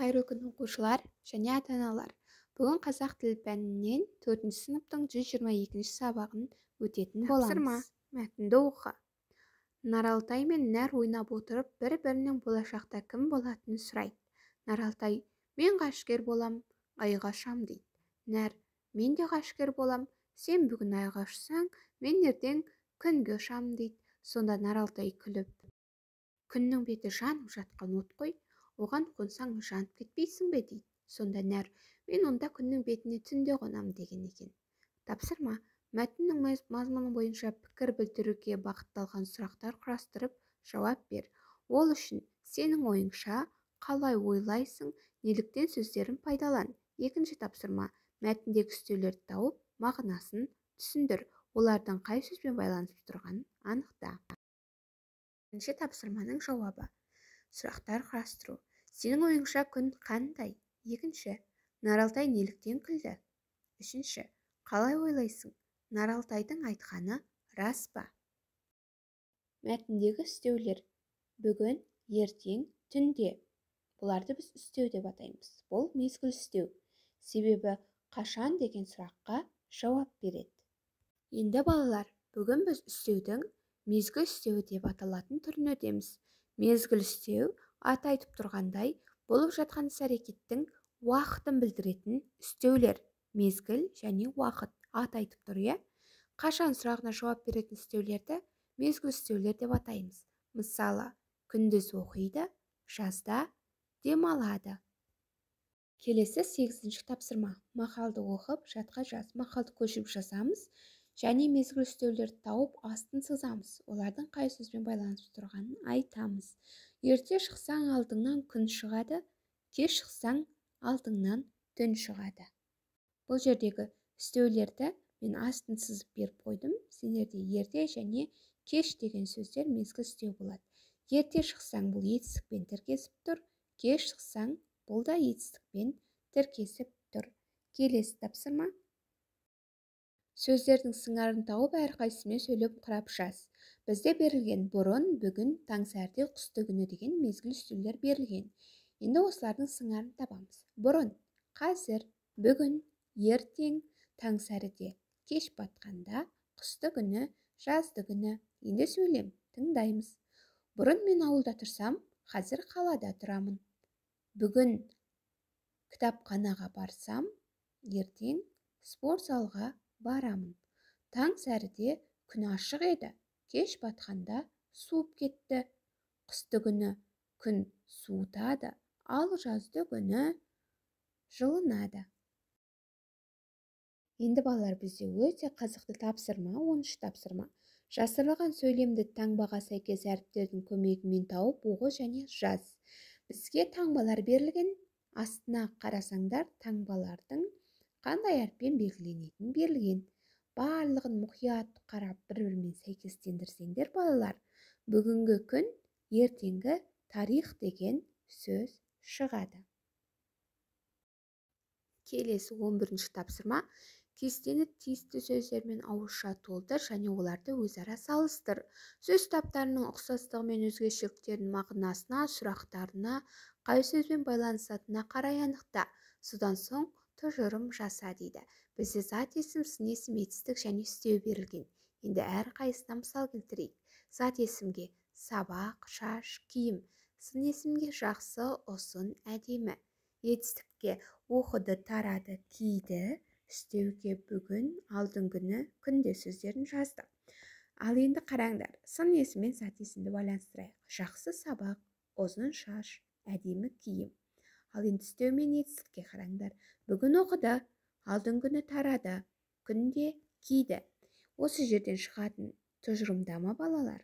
қайырлы күн оқушылар және ата-аналар. Бүгін қазақ тілі пәнінен 4-ші сыныптың 122-ші сабағын өтетін боламыз. Тапсырма. Мәтінді оқы. Наралтай мен Нәр ойнап отырып, бір-бірінің болашақта кім болатынын сұрайды. Наралтай: мен ғашкер болам, айға ұшам дейді. Нәр: мен де ғашкер болам, сен бүгін айға ұшсаң, мен ертең күнге ұшам дейді. Сонда Наралтай күліп: күннің беті жанып жатқан от қой, оған қонсаң жанып кетпейсің бе дейді. Сонда Нәр: мен онда күннің бетіне түнде қонам деген екен. Тапсырма. Мәтіннің мазмұны бойынша пікір білдіруге бағытталған сұрақтар құрастырып жауап бер. Ол үшін сенің ойыңша қалай ойлайсың, неліктен сөздерін пайдалан. Екінші тапсырма. Мәтіндегі үстеулерді тауып, мағынасын түсіндір. Олардың қай сөзбен байланысып тұрғанын анықта. Бірінші тапсырманың жауабы. Сұрақтар құрастыру. Сенің ойыңша күн қандай? Екінші. Наралтай неліктен күлді? Үшінші. Қалай ойлайсың? Наралтайдың айтқаны рас па? Мәтіндегі үстеулер. Бүгін, ертең, түнде. Бұларды біз үстеу деп атаймыз. Бұл мезгіл үстеу. Себебі қашан деген сұраққа жауап береді. Енді балалар, бүгін біз үстеудің мезгіл үстеуі деп аталатын түрін өтеміз. Мезгіл үстеу аты айтып тұрғандай, болып жатқан іс-әрекеттің уақытын білдіретін үстеулер. Мезгіл және уақыт аты айтып тұр, иә? Қашан сұрағына жауап беретін үстеулерді мезгіл үстеулер деп атаймыз. Мысалы, күндіз оқиды, жазда демалады. Келесі 8-ші тапсырма. Мақалды оқып, жатқа жаз. Мақалды көшіп жазамыз және мезгіл үстеулерді тауып астын сызамыз. Олардың қай сөзбен байланысып тұрғанын айтамыз. Ерте шықсаң алдыңнан күн шығады, кеш шықсаң алдыңнан түн шығады. Бұл жердегі үстеулерді мен астын сызып беріп қойдым. Сендерде ерте және кеш деген сөздер мезгіл үстеу болады. Ерте шықсаң бұл етістікпен тіркесіп тұр, кеш шықсаң бұл да етістікпен тіркесіп тұр. Келесі тапсырма. Сөздердің сыңарын тауып әрқайсысымен сөйлеп құрап жаз. Бізде берілген бұрын, бүгін, таңсәріде, қыстыгүні деген мезгіл үстеулер берілген. Енді осылардың сыңарын табамыз. Бұрын, қазір, бүгін, ертең, таңсәріде, кеш батқанда, қыстыгүні, жаздыгүні. Енді сөйлем, тыңдаймыз. Бұрын мен ауылда тұрсам, қазір қалада тұрамын. Бүгін кітапханаға барсам, ертең спорт залға барамын. Таңсәріде күн ашық еді, кеш батқанда суып кетті. Қыстыгүні күн суытады, ал жаздыгүні жылынады. Енді балалар, бізде өте қызықты тапсырма, 10-ші тапсырма. Жасырылған сөйлемді таңбаға сәйкес әріптердің көмегімен тауып оқы және жаз. Бізге таңбалар берілген. Астына қарасаңдар, таңбалардың қандай әріппен белгіленетінін берілген. Барлығын мұқият қарап, бір-бірімен сәйкестендірсеңдер балалар, бүгінгі күн, ертеңгі тарих деген сөз шығады. Келесі 11-ші тапсырма. Кестені тиісті сөздермен ауызша толтыр және оларды өзара салыстыр. Сөз таптарының ұқсастығы мен өзгешеліктерінің мағынасына, сұрақтарына, қай сөзбен байланысатынына қарай анықта. Содан соң тұжырым жаса дейді. Бізде зат есім, сын есім, етістік және үстеу берілген. Енді әрқайсысына мысал келтірейік. Зат есімге сабақ, шаш, киім. Сын есімге жақсы, ұзын, әдемі. Етістікке оқыды, тарады, киді. Үстеуге бүгін, алдыңгүні, күнде сөздерін жазды. Ал енді қараңдар, сын есім мен зат есімді байланыстырайық. Жақсы сабақ, ұзын шаш, әдемі киім. Ал енді үстеу мен етістікке қараңдар. Бүгін оқыды, алдыңгүні тарады, күнде киді. Осы жерден шығатын тұжырымдама балалар.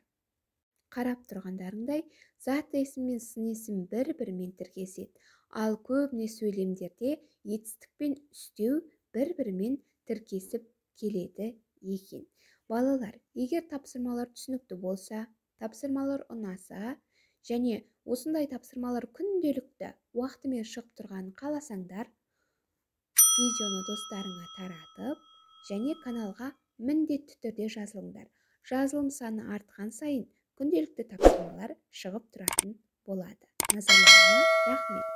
Қарап тұрғандарыңдай, зат есім мен сын есім бір-бірімен тіркеседі. Ал көбіне сөйлемдерде етістік пен үстеу бір-бірімен тіркесіп келеді екен. Балалар, егер тапсырмалар түсінікті болса, тапсырмалар ұнаса, және осындай тапсырмалар күнделікті уақытымен шығып тұрғанын қаласаңдар, видеоны достарыңа таратып, және каналға міндетті түрде жазылыңдар. Жазылым саны артқан сайын күнделікті тапсырмалар шығып тұратын болады. Назарларыңа рахмет.